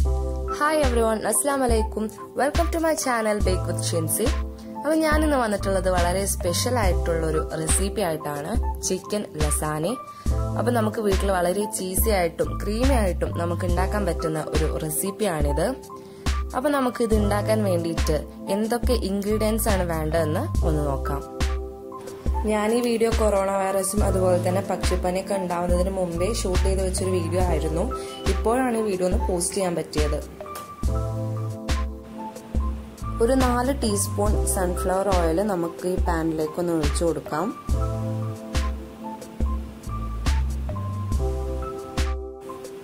Hi everyone, Assalamu alaikum. Welcome to my channel Bake with Shinsi. അപ്പോൾ ഞാൻ ഇന്ന് വന്നിട്ടുള്ളത് വളരെ സ്പെഷ്യൽ ആയിട്ടുള്ള ഒരു റെസിപ്പി ആയിട്ടാണ് ചിക്കൻ ലസാനി. അപ്പോൾ നമുക്ക് വീട്ടിൽ വളരെ ചീസി ആയിട്ടും ക്രീമി ആയിട്ടും നമുക്ക് ഉണ്ടാക്കാൻ പറ്റുന്ന ഒരു റെസിപ്പിയാണിത്. അപ്പോൾ നമുക്ക് ഇത് ഉണ്ടാക്കാൻ വേണ്ടിയിട്ട് എന്തൊക്കെ ഇൻഗ്രീഡിയൻസ് ആണ് വേണ്ടതെന്ന് ഒന്ന് നോക്കാം. ഞാൻ ഈ വീഡിയോ കൊറോണ വൈറസും അതുപോലെ തന്നെ പക്ഷിപ്പനിയൊക്കെ ഉണ്ടാവുന്നതിന് മുമ്പേ ഷൂട്ട് ചെയ്ത് വെച്ചൊരു വീഡിയോ ആയിരുന്നു. ഇപ്പോഴാണ് ഈ വീഡിയോ ഒന്ന് പോസ്റ്റ് ചെയ്യാൻ പറ്റിയത്. ഒരു 4 ടീസ്പൂൺ സൺഫ്ലവർ ഓയിൽ നമുക്ക് ഈ പാനിലേക്ക് ഒന്ന് ഒഴിച്ചു കൊടുക്കാം.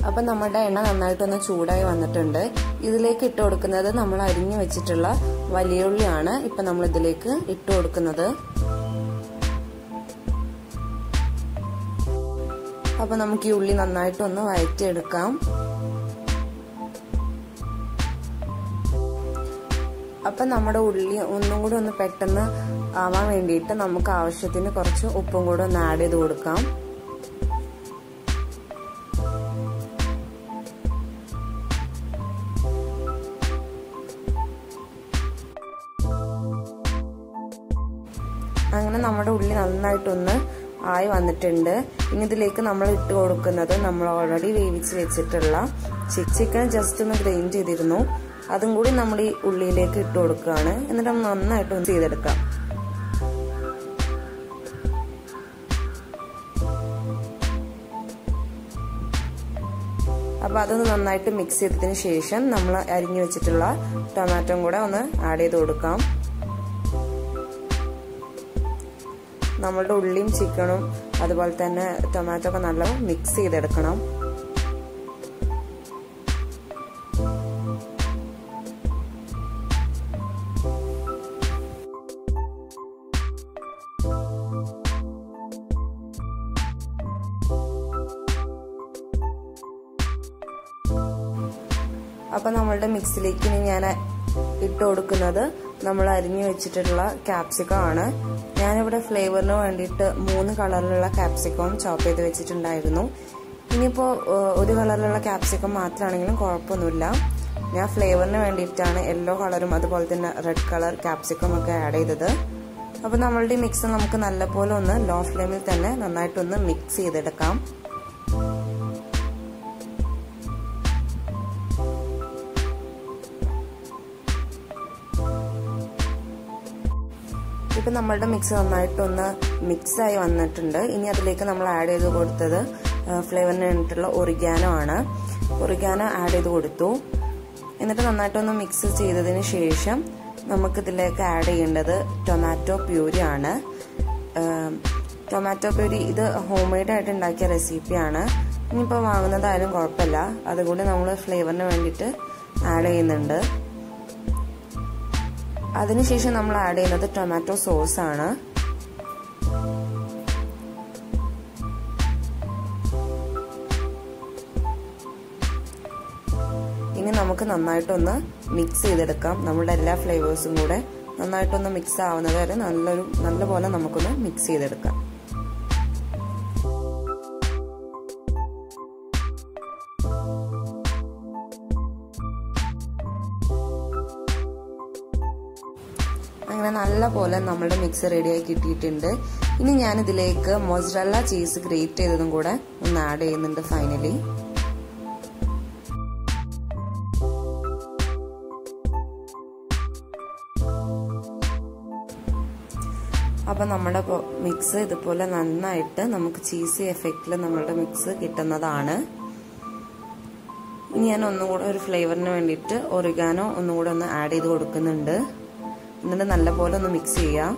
അപ്പം നമ്മുടെ എണ്ണ നന്നായിട്ടൊന്ന് ചൂടായി വന്നിട്ടുണ്ട്. ഇതിലേക്ക് ഇട്ട് കൊടുക്കുന്നത് നമ്മൾ അരിഞ്ഞു വെച്ചിട്ടുള്ള വലിയ ഉള്ളിയാണ് ഇപ്പം നമ്മൾ ഇതിലേക്ക് ഇട്ട് കൊടുക്കുന്നത്. അപ്പം നമുക്ക് ഈ ഉള്ളി നന്നായിട്ടൊന്ന് വഴറ്റിയെടുക്കാം. അപ്പം നമ്മുടെ ഉള്ളി ഒന്നും കൂടി ഒന്ന് പെട്ടെന്ന് ആവാൻ വേണ്ടിയിട്ട് നമുക്ക് ആവശ്യത്തിന് കുറച്ച് ഉപ്പും കൂടെ ഒന്ന് ആഡ് ചെയ്ത് കൊടുക്കാം. അങ്ങനെ നമ്മുടെ ഉള്ളി നന്നായിട്ടൊന്ന് ആയി വന്നിട്ടുണ്ട്. ഇനി ഇതിലേക്ക് നമ്മൾ ഇട്ട് കൊടുക്കുന്നത് നമ്മൾ ഓൾറെഡി വേവിച്ച് വെച്ചിട്ടുള്ള ചിക്കൻ ജസ്റ്റ് ഒന്ന് ഗ്രൈൻഡ് ചെയ്തിരുന്നു. അതും കൂടി നമ്മൾ ഈ ഉള്ളിയിലേക്ക് ഇട്ട് കൊടുക്കുകയാണ്. എന്നിട്ട് നന്നായിട്ട് ഒന്ന് ചെയ്തെടുക്കാം. അപ്പോൾ അതൊന്ന് നന്നായിട്ട് മിക്സ് ചെയ്തതിന് ശേഷം നമ്മൾ അരിഞ്ഞു വെച്ചിട്ടുള്ള ടൊമാറ്റോ കൂടെ ഒന്ന് ആഡ് ചെയ്ത് കൊടുക്കാം. നമ്മളുടെ ഉള്ളിയും ചിക്കനും അതുപോലെ തന്നെ ടൊമാറ്റോ ഒക്കെ നല്ല മിക്സ് ചെയ്തെടുക്കണം. അപ്പം നമ്മളുടെ മിക്സിലേക്ക് ഇനി ഞാൻ ഇട്ട് കൊടുക്കുന്നത് നമ്മൾ അരിഞ്ഞു വെച്ചിട്ടുള്ള ക്യാപ്സിക്കം ആണ്. ഞാനിവിടെ ഫ്ലേവറിന് വേണ്ടിയിട്ട് 3 കളറിലുള്ള ക്യാപ്സിക്കം ചോപ്പ് ചെയ്ത് വെച്ചിട്ടുണ്ടായിരുന്നു. ഇനിയിപ്പോൾ ഒരു കളറിലുള്ള ക്യാപ്സിക്കം മാത്രമാണെങ്കിലും കുഴപ്പമൊന്നുമില്ല. ഞാൻ ഫ്ലേവറിന് വേണ്ടിയിട്ടാണ് യെല്ലോ കളറും അതുപോലെ തന്നെ റെഡ് കളർ ക്യാപ്സിക്കം ഒക്കെ ആഡ് ചെയ്തത്. അപ്പോൾ നമ്മളുടെ മിക്സ് നമുക്ക് നല്ലപോലെ ഒന്ന് ലോ ഫ്ലെയിമിൽ തന്നെ നന്നായിട്ടൊന്ന് മിക്സ് ചെയ്തെടുക്കാം. ഇപ്പം നമ്മളുടെ മിക്സ് നന്നായിട്ടൊന്ന് മിക്സായി വന്നിട്ടുണ്ട്. ഇനി അതിലേക്ക് നമ്മൾ ആഡ് ചെയ്ത് കൊടുത്തത് ഫ്ലേവറിന് വേണ്ടിയിട്ടുള്ള ഒറിഗാനോ ആണ്. ഒറിഗാനോ ആഡ് ചെയ്ത് കൊടുത്തു. എന്നിട്ട് നന്നായിട്ടൊന്ന് മിക്സ് ചെയ്തതിന് ശേഷം നമുക്കിതിലേക്ക് ആഡ് ചെയ്യേണ്ടത് ടൊമാറ്റോ പ്യൂരി ആണ്. ടൊമാറ്റോ പ്യൂരി ഇത് ഹോം മെയ്ഡായിട്ട് ഉണ്ടാക്കിയ റെസിപ്പിയാണ്. ഇനിയിപ്പോൾ വാങ്ങുന്നതായാലും കുഴപ്പമില്ല. അതുകൂടി നമ്മൾ ഫ്ലേവറിന് വേണ്ടിയിട്ട് ആഡ് ചെയ്യുന്നുണ്ട്. അതിനുശേഷം നമ്മൾ ആഡ് ചെയ്യുന്നത് ടൊമാറ്റോ സോസ് ആണ്. ഇനി നമുക്ക് നന്നായിട്ടൊന്ന് മിക്സ് ചെയ്തെടുക്കാം. നമ്മുടെ എല്ലാ ഫ്ലേവേഴ്സും കൂടെ നന്നായിട്ടൊന്ന് മിക്സ് ആവുന്നത് വരെ നല്ലപോലെ നമുക്കൊന്ന് മിക്സ് ചെയ്തെടുക്കാം. അങ്ങനെ നല്ല പോലെ നമ്മുടെ മിക്സ് റെഡിയായി കിട്ടിയിട്ടുണ്ട്. ഇനി ഞാൻ ഇതിലേക്ക് മൊസറല്ല ചീസ് ഗ്രേറ്റ് ചെയ്തതും കൂടെ ഒന്ന് ആഡ് ചെയ്യുന്നുണ്ട് ഫൈനലി. അപ്പം നമ്മുടെ മിക്സ് ഇതുപോലെ നന്നായിട്ട് നമുക്ക് ചീസി എഫക്റ്റിൽ നമ്മുടെ മിക്സ് കിട്ടുന്നതാണ്. ഇനി ഞാൻ ഒന്നുകൂടെ ഒരു ഫ്ലേവറിന് വേണ്ടിയിട്ട് ഒറിഗാനോ ഒന്നുകൂടെ ഒന്ന് ആഡ് ചെയ്ത് കൊടുക്കുന്നുണ്ട്. എന്നിട്ട് നല്ലപോലെ ഒന്ന് മിക്സ് ചെയ്യാം.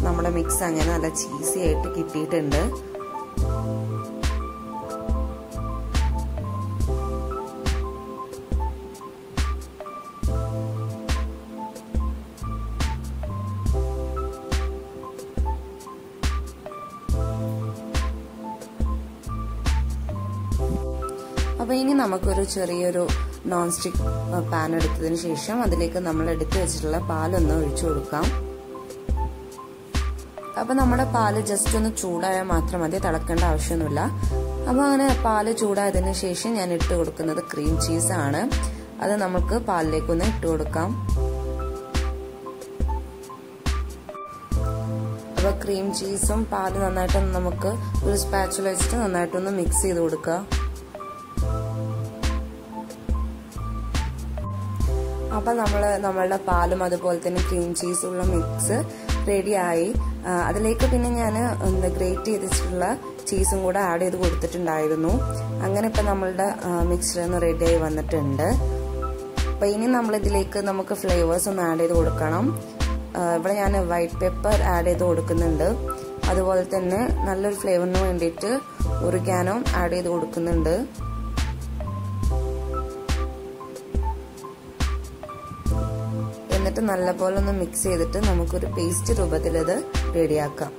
നമ്മുടെ മിക്സ് അങ്ങനെ നല്ല ചീസി ആയിട്ട് കിട്ടിയിട്ടുണ്ട്. അപ്പോൾ ഇനി നമുക്കൊരു ചെറിയൊരു നോൺ സ്റ്റിക്ക് പാൻ എടുത്തതിന് ശേഷം അതിലേക്ക് നമ്മൾ എടുത്തു വെച്ചിട്ടുള്ള പാലൊന്ന് ഒഴിച്ചു കൊടുക്കാം. അപ്പോൾ നമ്മുടെ പാല് ജസ്റ്റ് ഒന്ന് ചൂടായാൽ മാത്രം മതി, തിളക്കേണ്ട ആവശ്യമൊന്നുമില്ല. അപ്പോൾ അങ്ങനെ പാല് ചൂടായതിന് ശേഷം ഞാൻ ഇട്ട് കൊടുക്കുന്നത് ക്രീം ചീസാണ്. അത് നമുക്ക് പാലിലേക്കൊന്ന് ഇട്ട് കൊടുക്കാം. അപ്പോൾ ക്രീം ചീസും പാല് നന്നായിട്ടൊന്ന് നമുക്ക് ഒരു സ്പാച്ചുല വെച്ചിട്ട് നന്നായിട്ടൊന്ന് മിക്സ് ചെയ്ത് കൊടുക്കുക. അപ്പം നമ്മളുടെ പാലും അതുപോലെ തന്നെ ക്രീം ചീസുള്ള മിക്സ് റെഡിയായി. അതിലേക്ക് പിന്നെ ഞാൻ ഗ്രേറ്റ് ചെയ്തിട്ടുള്ള ചീസും കൂടെ ആഡ് ചെയ്ത് കൊടുത്തിട്ടുണ്ടായിരുന്നു. അങ്ങനെ ഇപ്പം നമ്മളുടെ മിക്സ്ചർ ഒന്ന് റെഡിയായി വന്നിട്ടുണ്ട്. അപ്പം ഇനി നമ്മളിതിലേക്ക് നമുക്ക് ഫ്ലേവേഴ്സ് ഒന്ന് ആഡ് ചെയ്ത് കൊടുക്കണം. ഇവിടെ ഞാൻ വൈറ്റ് പെപ്പർ ആഡ് ചെയ്ത് കൊടുക്കുന്നുണ്ട്. അതുപോലെ തന്നെ നല്ലൊരു ഫ്ലേവറിന് വേണ്ടിയിട്ട് ഒറിഗാനോ ആഡ് ചെയ്ത് കൊടുക്കുന്നുണ്ട്. എന്നിട്ട് നല്ലപോലെ ഒന്ന് മിക്സ് ചെയ്തിട്ട് നമുക്കൊരു പേസ്റ്റ് രൂപത്തിൽ ഇത് റെഡിയാക്കാം.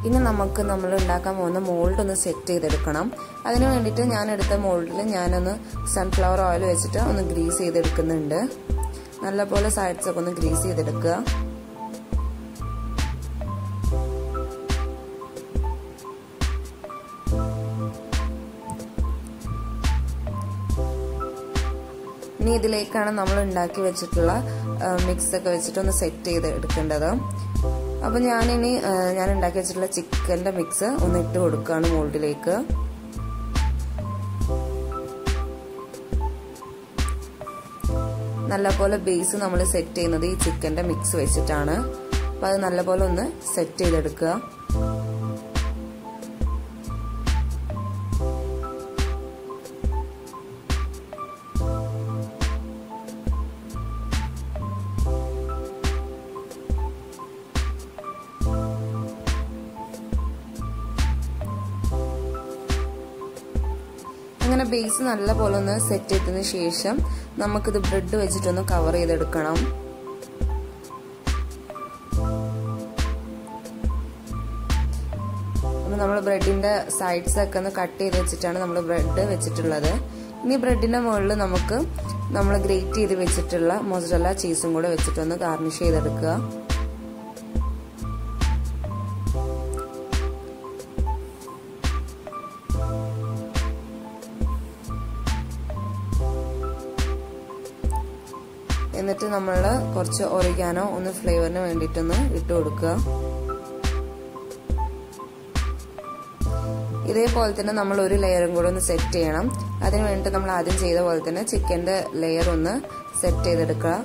ഇനി നമുക്ക് നമ്മൾ ഉണ്ടാക്കാൻ പോകുന്ന മോൾഡ് ഒന്ന് സെറ്റ് ചെയ്തെടുക്കണം. അതിന് വേണ്ടിയിട്ട് ഞാൻ എടുത്ത മോൾഡിൽ ഞാനൊന്ന് സൺഫ്ലവർ ഓയിൽ വെച്ചിട്ട് ഒന്ന് ഗ്രീസ് ചെയ്തെടുക്കുന്നുണ്ട്. നല്ലപോലെ സൈഡ്സൊക്കെ ഒന്ന് ഗ്രീസ് ചെയ്തെടുക്കുക. ഇനി ഇതിലേക്കാണ് നമ്മൾ ഉണ്ടാക്കി വെച്ചിട്ടുള്ള മിക്സ് ഒക്കെ വെച്ചിട്ട് ഒന്ന് സെറ്റ് ചെയ്ത് എടുക്കേണ്ടത്. അപ്പോൾ ഞാൻ ഉണ്ടാക്കി വെച്ചിട്ടുള്ള ചിക്കൻ്റെ മിക്സ് ഒന്ന് ഇട്ട് കൊടുക്കുകയാണ് മോൾഡിലേക്ക്. നല്ലപോലെ ബേസ് നമ്മൾ സെറ്റ് ചെയ്യുന്നത് ഈ ചിക്കൻ്റെ മിക്സ് വെച്ചിട്ടാണ്. അപ്പോൾ അത് നല്ലപോലെ ഒന്ന് സെറ്റ് ചെയ്തെടുക്കുക. അങ്ങനെ ബേസ് നല്ലപോലെ ഒന്ന് സെറ്റ് ചെയ്തതിന് ശേഷം നമുക്കിത് ബ്രെഡ് വെച്ചിട്ടൊന്ന് കവർ ചെയ്തെടുക്കണം. അപ്പോൾ നമ്മൾ ബ്രെഡിന്റെ സൈഡ്സ് ഒക്കെ ഒന്ന് കട്ട് ചെയ്ത് വെച്ചിട്ടാണ് നമ്മൾ ബ്രെഡ് വെച്ചിട്ടുള്ളത്. ഇനി ബ്രെഡിന്റെ മുകളിൽ നമുക്ക് നമ്മൾ ഗ്രേറ്റ് ചെയ്ത് വെച്ചിട്ടുള്ള മൊസറല്ല ചീസും കൂടെ വെച്ചിട്ടൊന്ന് ഗാർണിഷ് ചെയ്തെടുക്കുക. എന്നിട്ട് നമ്മൾ കുറച്ച് ഒറിഗാനോ ഒന്ന് ഫ്ലേവറിന് വേണ്ടിയിട്ടൊന്ന് ഇട്ട് കൊടുക്കുക. ഇതേപോലെ തന്നെ നമ്മൾ ഒരു ലെയറും കൂടെ ഒന്ന് സെറ്റ് ചെയ്യണം. അതിന് വേണ്ടിയിട്ട് നമ്മൾ ആദ്യം ചെയ്ത പോലെ തന്നെ ചിക്കൻ്റെ ലെയർ ഒന്ന് സെറ്റ് ചെയ്തെടുക്കുക.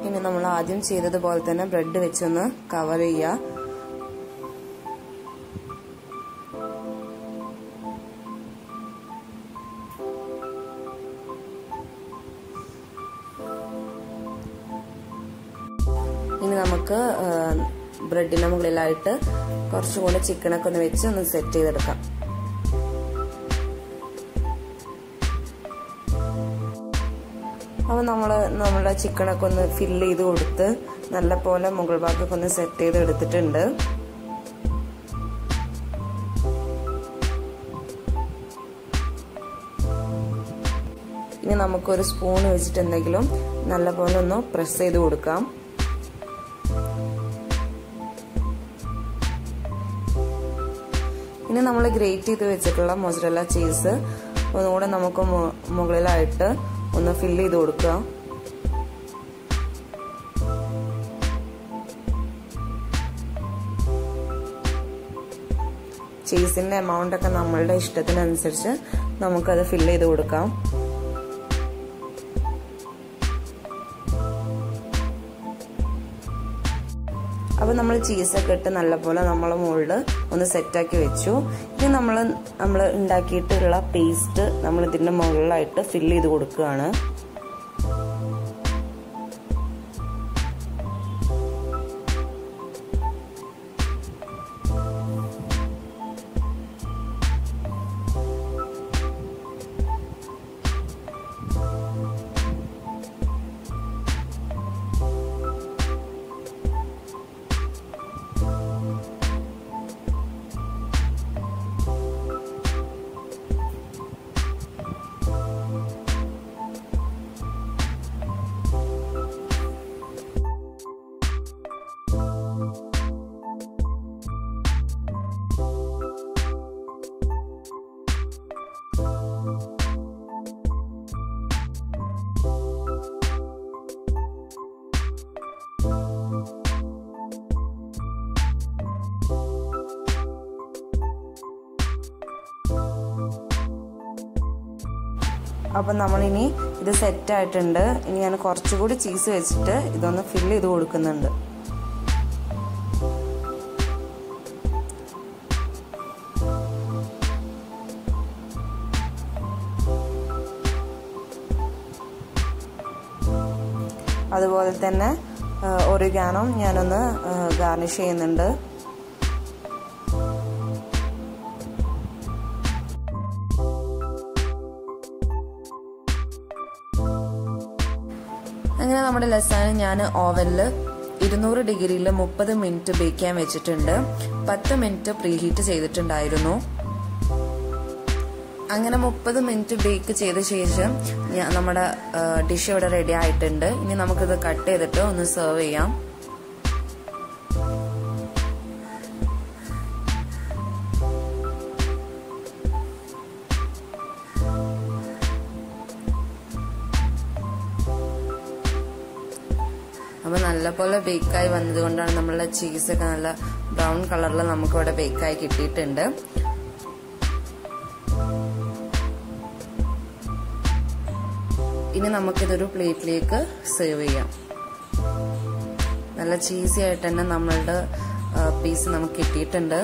ഇനി നമ്മൾ ആദ്യം ചെയ്തതുപോലെ തന്നെ ബ്രെഡ് വെച്ചൊന്ന് കവർ ചെയ്യുക. ഇനി നമുക്ക് ബ്രെഡിന് മുകളിലായിട്ട് കുറച്ചും കൂടെ ചിക്കനൊക്കെ ഒന്ന് വെച്ച് ഒന്ന് സെറ്റ് ചെയ്തെടുക്കാം. അപ്പോൾ നമ്മുടെ ചിക്കനൊക്കെ ഒന്ന് ഫില്ല് ചെയ്ത് കൊടുത്ത് നല്ലപോലെ മുകൾ ഭാഗമൊക്കെ ഒന്ന് സെറ്റ് ചെയ്ത് എടുത്തിട്ടുണ്ട്. ഇനി നമുക്കൊരു സ്പൂൺ വെച്ചിട്ട് എന്തെങ്കിലും നല്ലപോലെ ഒന്ന് പ്രസ് ചെയ്ത് കൊടുക്കാം. ഇനി നമ്മൾ ഗ്രേറ്റ് ചെയ്ത് വെച്ചിട്ടുള്ള മൊസറല്ല ചീസ് ഒന്നുകൂടെ നമുക്ക് മുകളിലായിട്ട് ഒന്ന് ഫില്ല് ചെയ്ത് കൊടുക്കുക. ചീസിന്റെ എമൗണ്ട് ഒക്കെ നമ്മളുടെ ഇഷ്ടത്തിനനുസരിച്ച് നമുക്കത് ഫില്ല് ചെയ്ത് കൊടുക്കാം. അപ്പോൾ അപ്പോൾ നമ്മൾ ചീസൊക്കെ ഇട്ട് നല്ലപോലെ നമ്മൾ മുകളിൽ ഒന്ന് സെറ്റാക്കി വെച്ചു. ഇനി നമ്മൾ ഉണ്ടാക്കിയിട്ടുള്ള പേസ്റ്റ് നമ്മൾ ഇതിൻ്റെ മുകളിലായിട്ട് ഫില്ല് ചെയ്ത് കൊടുക്കുകയാണ്. അപ്പം നമ്മളിനി ഇത് സെറ്റായിട്ടുണ്ട്. ഇനി ഞാൻ കുറച്ചുകൂടി ചീസ് വെച്ചിട്ട് ഇതൊന്ന് ഫില്ല് ചെയ്ത് കൊടുക്കുന്നുണ്ട്. അതുപോലെ തന്നെ ഒറിഗാനോ ഞാനൊന്ന് ഗാർണിഷ് ചെയ്യുന്നുണ്ട്. അങ്ങനെ നമ്മുടെ ലസാന ഞാൻ ഓവനിൽ 200 ഡിഗ്രിയിൽ 30 മിനിറ്റ് ബേക്ക് ചെയ്യാൻ വെച്ചിട്ടുണ്ട്. 10 മിനിറ്റ് പ്രീഹീറ്റ് ചെയ്തിട്ടുണ്ടായിരുന്നു. അങ്ങനെ 30 മിനിറ്റ് ബേക്ക് ചെയ്ത ശേഷം നമ്മുടെ ഡിഷ് ഇവിടെ റെഡി ആയിട്ടുണ്ട്. ഇനി നമുക്കിത് കട്ട് ചെയ്തിട്ട് ഒന്ന് സെർവ് ചെയ്യാം. അപ്പോൾ നല്ലപോലെ ബേക്കായി വന്നതുകൊണ്ടാണ് നമ്മളുടെ ചീസൊക്കെ നല്ല ബ്രൗൺ കളറിൽ നമുക്കിവിടെ ബേക്കായി കിട്ടിയിട്ടുണ്ട്. ഇനി നമുക്കിതൊരു പ്ലേറ്റിലേക്ക് സെർവ് ചെയ്യാം. നല്ല ചീസി ആയിട്ട് തന്നെ നമ്മളുടെ പീസ് നമുക്ക് കിട്ടിയിട്ടുണ്ട്.